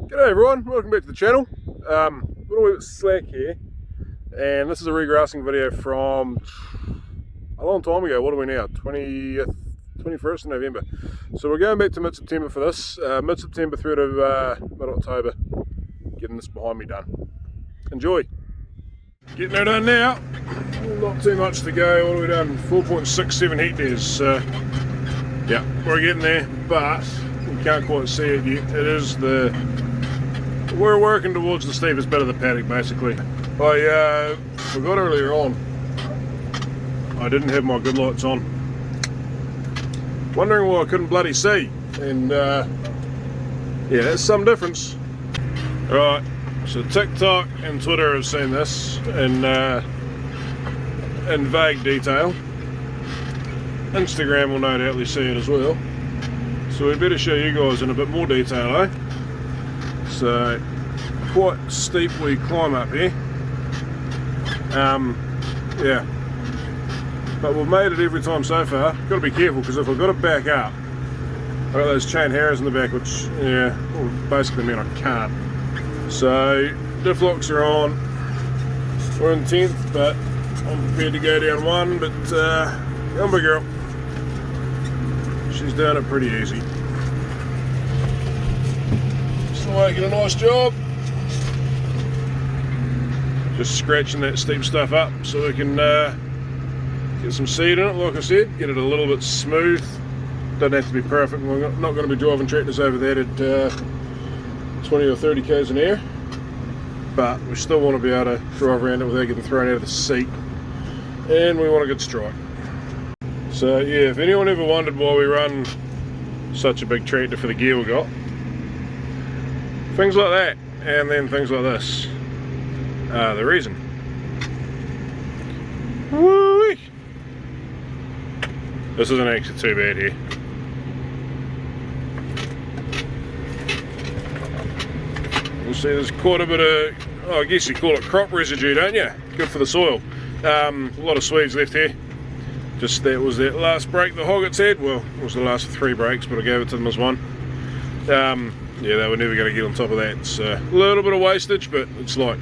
G'day everyone, welcome back to the channel. We're a little bit slack here, and this is a regrassing video from a long time ago. What are we now? 21st of November. So we're going back to mid-September for this. Mid-September through to mid-October. Getting this behind me done. Enjoy. Getting her done now. Not too much to go. What have we done? 4.67 hectares. Yeah, we're getting there, but you can't quite see it yet. It is we're working towards the steepest bit of the paddock, basically. I forgot earlier on, I didn't have my good lights on. Wondering why I couldn't bloody see, and yeah, that's some difference. Right, so TikTok and Twitter have seen this in vague detail. Instagram will no doubtly see it as well. So we'd better show you guys in a bit more detail, eh? So, quite steep we climb up here. Yeah. But we've made it every time so far. Got to be careful, because if I've got to back up, I've got those chain harrows in the back, which, yeah, will basically mean I can't. So, diff locks are on. We're in 10th, but I'm prepared to go down one, but Yumba girl, she's done it pretty easy. Still making a nice job. Just scratching that steep stuff up so we can get some seed in it, like I said, get it a little bit smooth. Doesn't have to be perfect. We're not going to be driving tractors over that at 20 or 30 k's an hour, but we still want to be able to drive around it without getting thrown out of the seat, and we want a good strike. So yeah, if anyone ever wondered why we run such a big tractor for the gear we got, things like that and then things like this are the reason. Woo-wee. This isn't actually too bad here. You'll see there's quite a bit of, I guess you call it crop residue, don't you? Good for the soil. A lot of Swedes left here. Just that was that last break the Hoggets had. Well, it was the last 3 breaks, but I gave it to them as one. Yeah, they were never going to get on top of that. It's a little bit of wastage, but it's like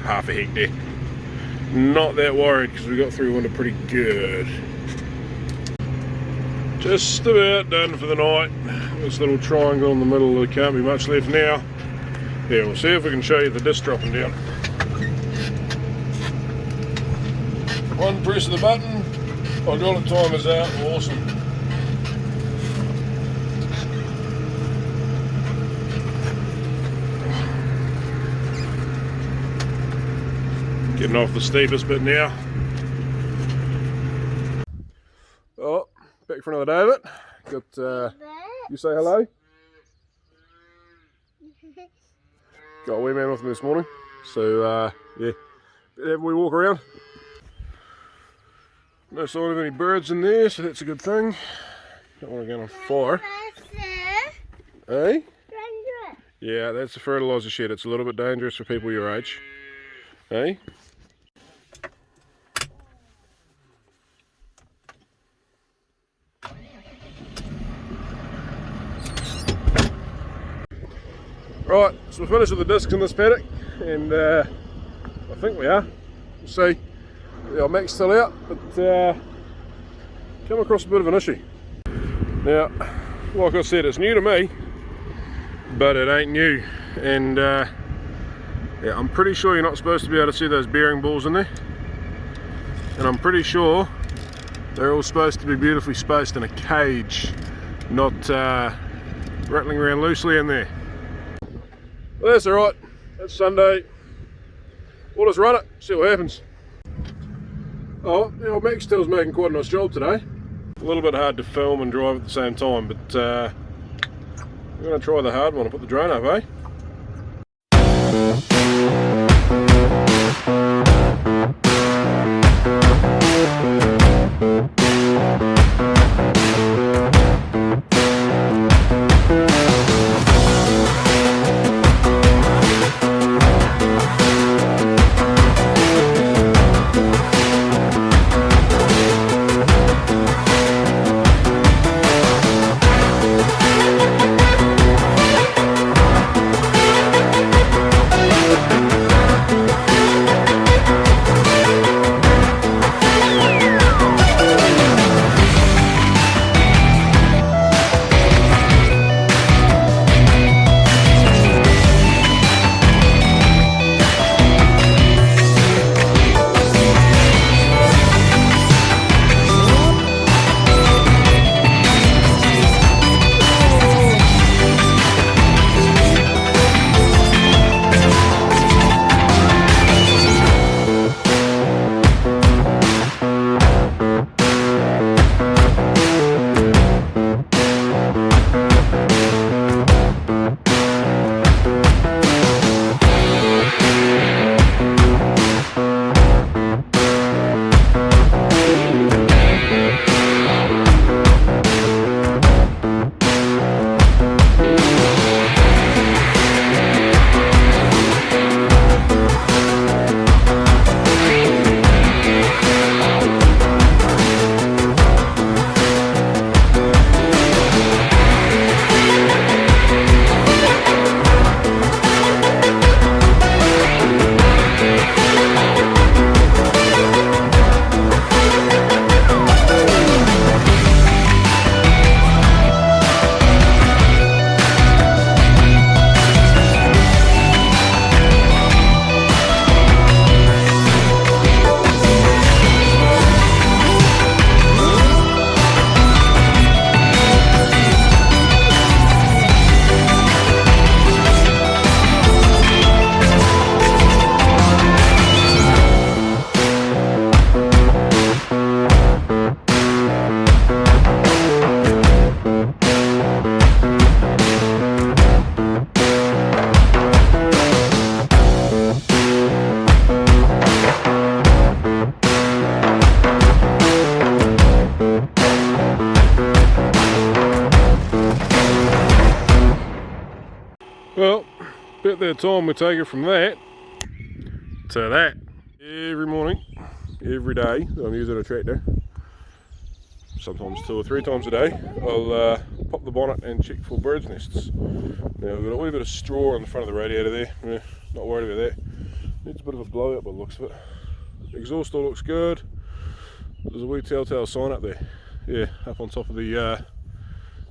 half a hectare. Not that worried, because we got through winter pretty good. Just about done for the night. This little triangle in the middle, there can't be much left now. Yeah, we'll see if we can show you the disc dropping down. One press of the button, hydraulic timer's out, awesome. Getting off the steepest bit now. Oh, back for another day of it. Got, you say hello? Got a wee man with me this morning. So, yeah, have we walk around. No sign of any birds in there, so that's a good thing. Don't want to get on fire. Eh? Yeah, that's a fertiliser shed. It's a little bit dangerous for people your age. Eh? Right, so we're finished with the discs in this paddock, and I think we are. We'll see. The old Mac's still out, but come across a bit of an issue. Now, like I said, it's new to me, but it ain't new, and yeah, I'm pretty sure you're not supposed to be able to see those bearing balls in there, and I'm pretty sure they're all supposed to be beautifully spaced in a cage, not rattling around loosely in there. Well, that's alright, it's Sunday, we'll just run it, see what happens. Oh, the old Mac still's making quite a nice job today. A little bit hard to film and drive at the same time, but we're going to try the hard one and put the drone up, eh? Well, about that time we take it from that to that. Every morning, every day that I'm using a tractor, sometimes 2 or 3 times a day, I'll pop the bonnet and check for birds' nests. Now we've got a wee bit of straw on the front of the radiator there, not worried about that. Needs a bit of a blow out by the looks of it. Exhaust all looks good. There's a wee telltale sign up there, yeah, up on top of the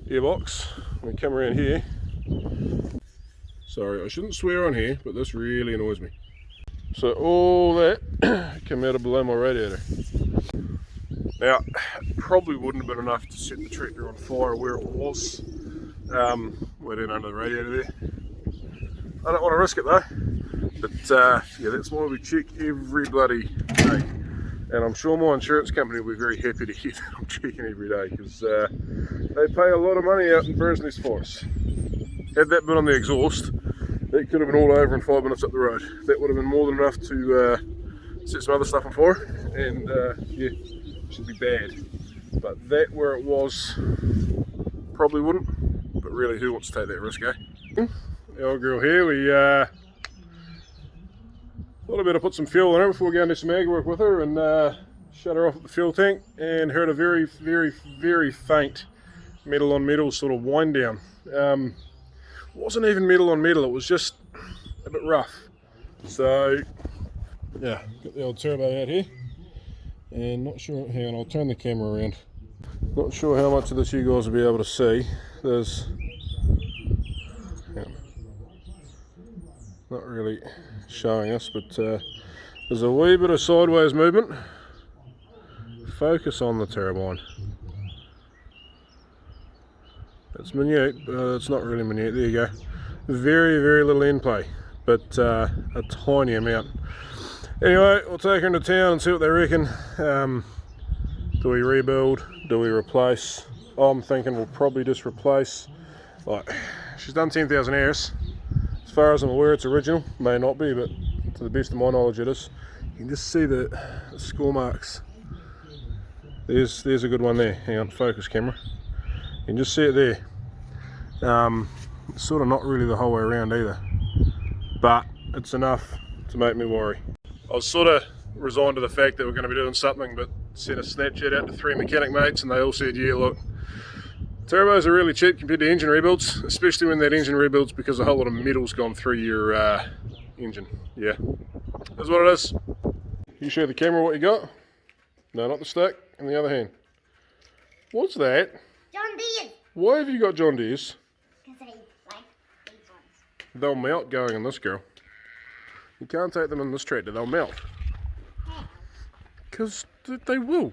airbox. When we come around here, sorry, I shouldn't swear on here, but this really annoys me. So all that came out of below my radiator. Now, it probably wouldn't have been enough to set the tractor on fire where it was, way down under the radiator there. I don't want to risk it though, but yeah, that's why we check every bloody day. And I'm sure my insurance company will be very happy to hear that I'm checking every day, because they pay a lot of money out in birds' nests for us. Had that been on the exhaust, that could have been all over in 5 minutes up the road. That would have been more than enough to set some other stuff on fire, and yeah, should be bad. But that where it was probably wouldn't, but really who wants to take that risk, eh? The old girl here, we thought I'd better put some fuel in her before we go and do some ag work with her, and shut her off at the fuel tank, and heard a very, very, very faint metal on metal sort of wind down. Wasn't even metal on metal, it was just a bit rough. So yeah, got the old turbo out here, and not sure, hang on, I'll turn the camera around. Not sure how much of this you guys will be able to see. There's, not really showing us, but there's a wee bit of sideways movement. Focus on the turbine. It's minute, but it's not really minute. There you go. Very, very little end play, but a tiny amount. Anyway, we'll take her into town and see what they reckon. Do we rebuild? Do we replace? I'm thinking we'll probably just replace. Like, she's done 10,000 hours. As far as I'm aware, it's original. May not be, but to the best of my knowledge, it is. You can just see the score marks. There's a good one there. Hang on, focus camera. You can just see it there. It's sort of not really the whole way around either, but it's enough to make me worry. I was sort of resigned to the fact that we're going to be doing something, but sent a Snapchat out to 3 mechanic mates, and they all said, yeah, look, turbos are really cheap compared to engine rebuilds, especially when that engine rebuilds because a whole lot of metal's gone through your engine. Yeah, that's what it is. You show the camera what you got. No, not the stick, in the other hand. What's that? John Deere. Why have you got John Deere's? Because I like these ones. They'll melt going in this girl. You can't take them in this tractor, they'll melt. Because they will.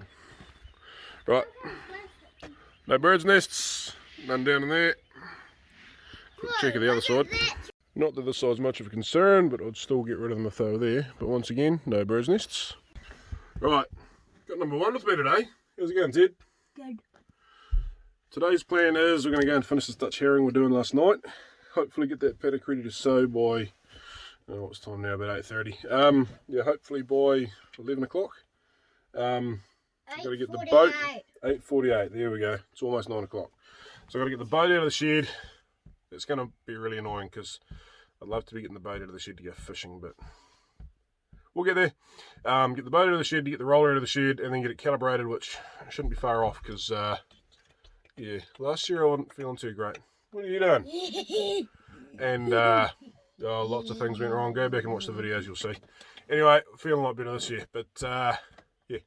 Right. No birds' nests. None down in there. Quick check of the other side. Not that this side's much of a concern, but I'd still get rid of them if they were there. But once again, no birds' nests. Right. Got number 1 with me today. How's it going, Ted? Good. Today's plan is we're going to go and finish this Dutch herring we're doing last night. Hopefully get that paddock ready to sow by, what's time now, about 8:30. Yeah, hopefully by 11 o'clock. I've got to get the boat, 8:48, there we go, it's almost 9 o'clock. So I've got to get the boat out of the shed. It's going to be really annoying because I'd love to be getting the boat out of the shed to go fishing, but we'll get there. Get the boat out of the shed to get the roller out of the shed, and then get it calibrated, which shouldn't be far off because, yeah, last year I wasn't feeling too great. What are you doing? And lots of things went wrong. Go back and watch the videos, you'll see. Anyway, feeling a lot better this year, but yeah,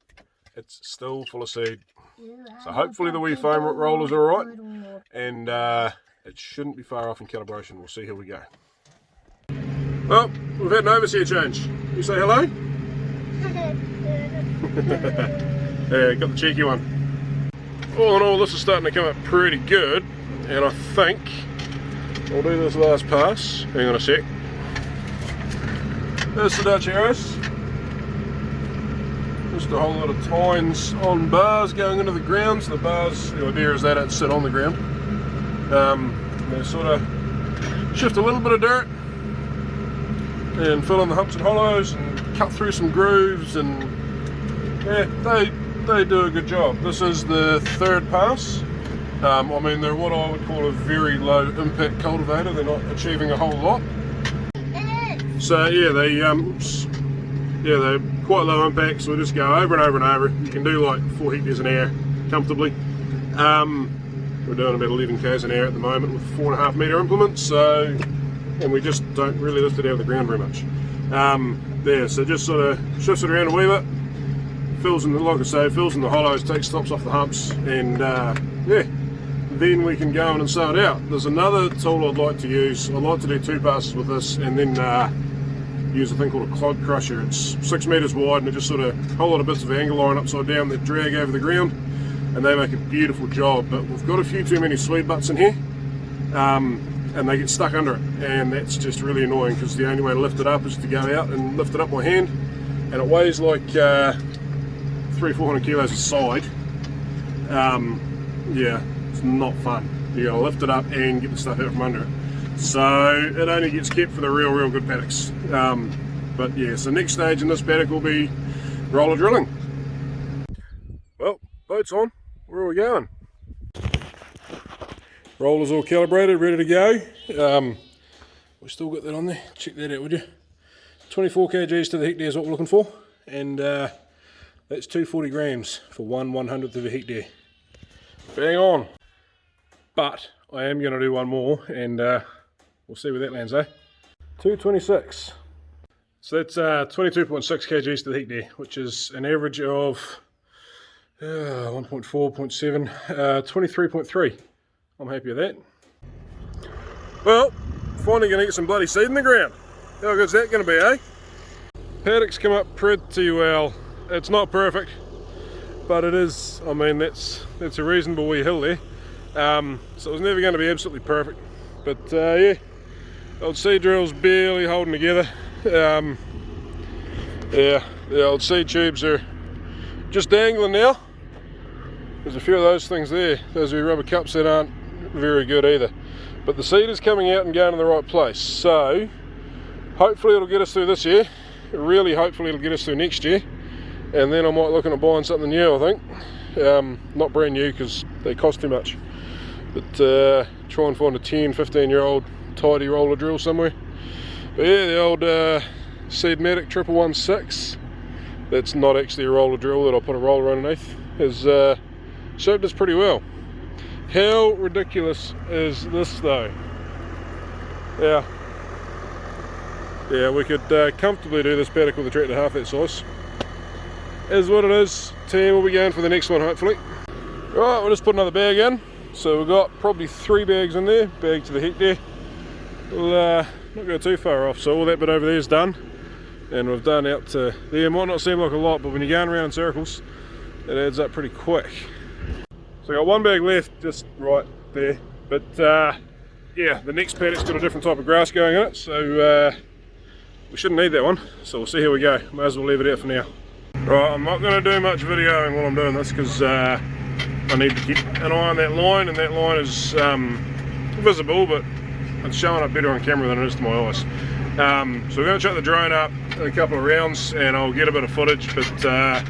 it's still full of seed. So hopefully the wee foam rollers are alright, and it shouldn't be far off in calibration. We'll see how we go. Well, we've had an overseer change. You say hello? Yeah, got the cheeky one. All in all, this is starting to come up pretty good, and I think I'll do this last pass. Hang on a sec. There's the Dutch Harris. Just a whole lot of tines on bars going into the ground. So the bars, the idea is that it sit on the ground. They sort of shift a little bit of dirt and fill in the humps and hollows and cut through some grooves, and yeah, they do a good job. This is the 3rd pass, I mean, they're what I would call a very low impact cultivator. They're not achieving a whole lot. So yeah, they're quite low impact, so we just go over and over and over. You can do like 4 hectares an hour comfortably. We're doing about 11 k's an hour at the moment with 4.5 metre implements, so, and we just don't really lift it out of the ground very much. There, so just sort of shifts it around a wee bit, fills in the, like I say, fills in the hollows, takes stops off the humps, and yeah, then we can go in and sow it out. There's another tool I'd like to use. I like to do 2 passes with this, and then use a thing called a clod crusher. It's 6 metres wide, and it just sort of a whole lot of bits of angle line upside down that drag over the ground, and they make a beautiful job. But we've got a few too many Swede butts in here, and they get stuck under it, and that's just really annoying, because the only way to lift it up is to go out and lift it up by hand, and it weighs like 300-400 kilos a side. Yeah, it's not fun. You gotta lift it up and get the stuff out from under it. So it only gets kept for the real good paddocks. But yeah, so next stage in this paddock will be roller drilling. Well, boat's on. Where are we going? Roller's all calibrated, ready to go. We still got that on there. Check that out, would you? 24 kgs to the hectare is what we're looking for, and that's 240 grams for 1/100th of a hectare. Bang on. But I am going to do one more, and we'll see where that lands, eh? 226. So that's 22.6 kgs to the hectare, which is an average of 1.4, 0.7, 23.3. I'm happy with that. Well, finally going to get some bloody seed in the ground. How good's that going to be, eh? Paddocks come up pretty well. It's not perfect, but it is, I mean, that's a reasonable wee hill there. So it was never going to be absolutely perfect. But yeah, old seed drill's barely holding together. Yeah, the old seed tubes are just dangling now. There's a few of those things there, those wee rubber cups that aren't very good either. But the seed is coming out and going in the right place. So hopefully it'll get us through this year. Really hopefully it'll get us through next year. And then I might look at buying something new, I think. Not brand new because they cost too much. But try and find a 10, 15-year-old tidy roller drill somewhere. But yeah, the old Seedmatic 1116, that's not actually a roller drill that I'll put a roller underneath, has served us pretty well. How ridiculous is this though? Yeah, we could comfortably do this paddock with a tractor half that size. Is what it is. Team will be going for the next one hopefully. Right, we'll just put another bag in. So we've got probably 3 bags in there, bag to the hectare. We'll not go too far off, so all that bit over there is done. And we've done out to there. It might not seem like a lot, but when you're going around in circles, it adds up pretty quick. So I got 1 bag left, just right there. But yeah, the next paddock's got a different type of grass going in it, so we shouldn't need that one. So we'll see how we go. Might as well leave it out for now. Right, I'm not going to do much videoing while I'm doing this, because I need to keep an eye on that line, and that line is visible, but it's showing up better on camera than it is to my eyes. So we're going to chuck the drone up in a couple of rounds and I'll get a bit of footage, but I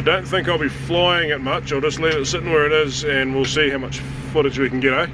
don't think I'll be flying it much. I'll just leave it sitting where it is and we'll see how much footage we can get, eh?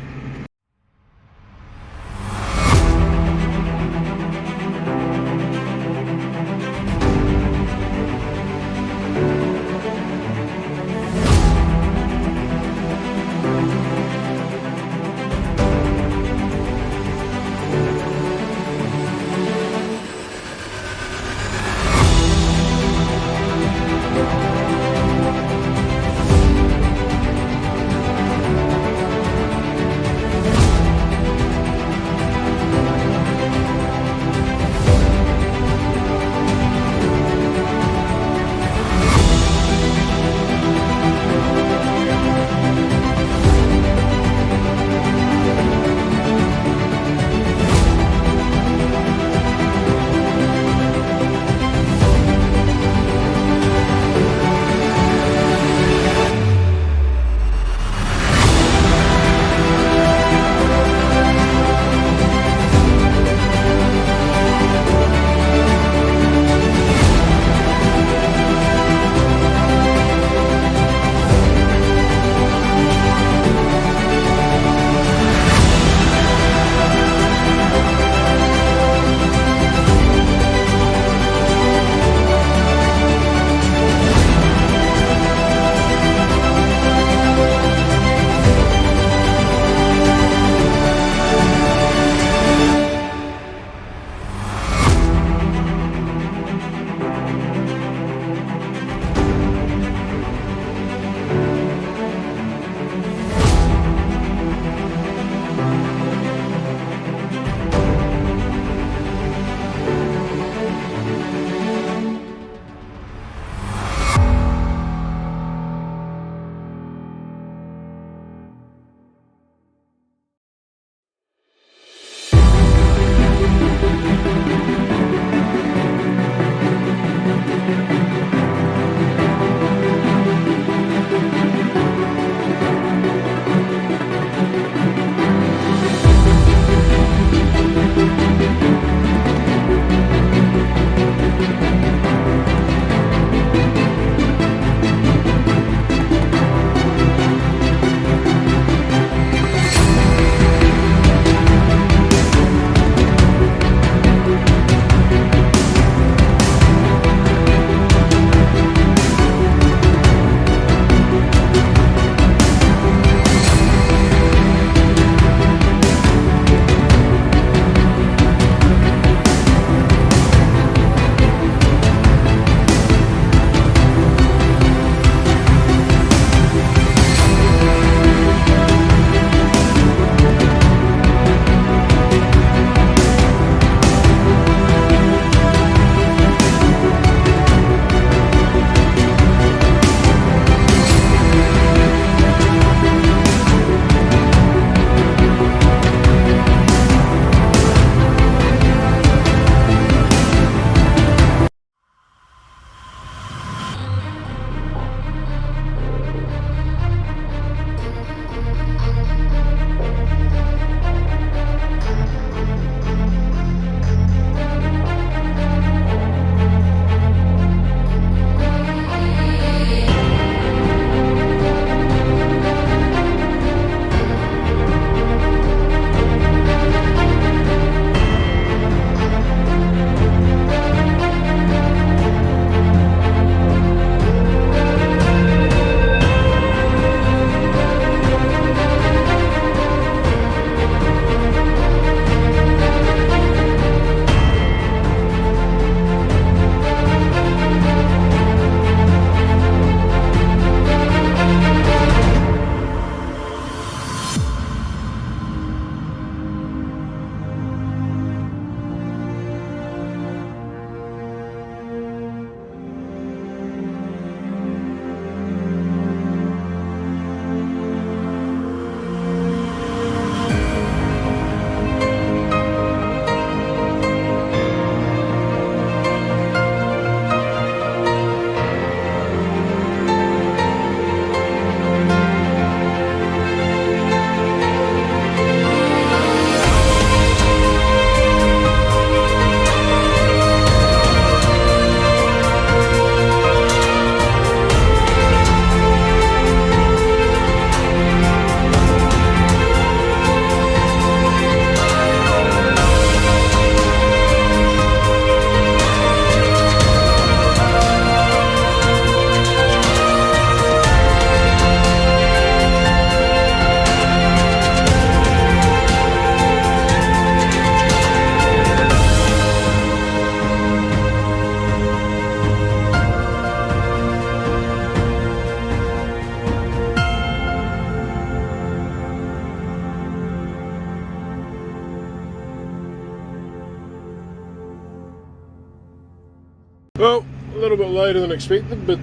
Well, a little bit later than expected, but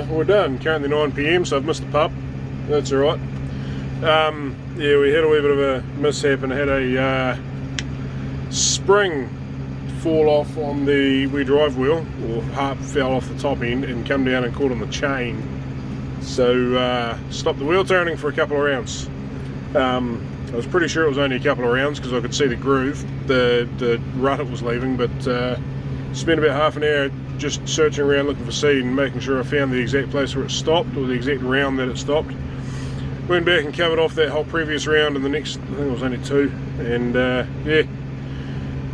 we're done. Currently 9 PM, so I've missed the pub. That's alright. Yeah, we had a wee bit of a mishap and had a spring fall off on the wee drive wheel, or harp fell off the top end and come down and caught on the chain. So stopped the wheel turning for a couple of rounds. I was pretty sure it was only a couple of rounds because I could see the groove, the rut it was leaving, but spent about half an hour just searching around looking for seed and making sure I found the exact place where it stopped, or the exact round that it stopped. Went back and covered off that whole previous round and the next, I think it was only 2, and yeah,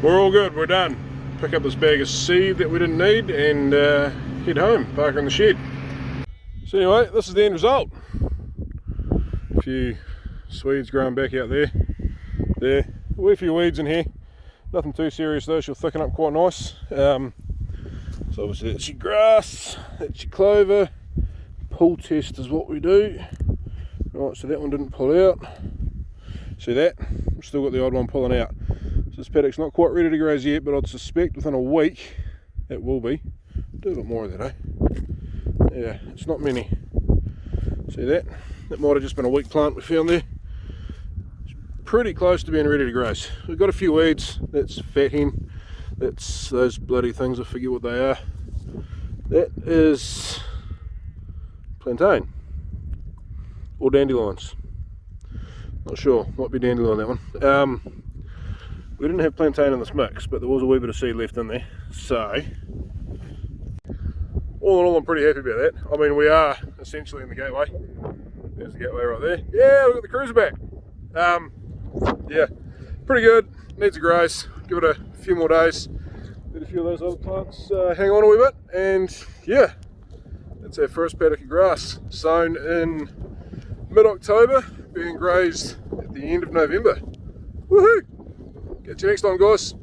we're all good, we're done. Pick up this bag of seed that we didn't need and head home, park her in the shed. So anyway, this is the end result. A few Swedes growing back out there. A wee few weeds in here. Nothing too serious though, she'll thicken up quite nice. So obviously that's your grass, that's your clover. Pull test is what we do. Right, so that one didn't pull out. See that? We've still got the odd one pulling out. So this paddock's not quite ready to graze yet, but I'd suspect within a week it will be. Do a bit more of that, eh? Yeah, it's not many. See that? That might have just been a weak plant we found there. It's pretty close to being ready to graze. We've got a few weeds. That's fat hen. That's those bloody things, I forget what they are. That is plantain. Or dandelions. Not sure, might be dandelion that one. We didn't have plantain in this mix, but there was a wee bit of seed left in there. So, all in all, I'm pretty happy about that. I mean, we are essentially in the gateway. There's the gateway right there. Yeah, we've got the cruiser back. Yeah, pretty good. Needs a graze. Give it a few more days. Let a few of those other plants hang on a wee bit. And yeah, that's our first paddock of grass. Sown in mid-October, being grazed at the end of November. Woohoo! Catch you next time, guys.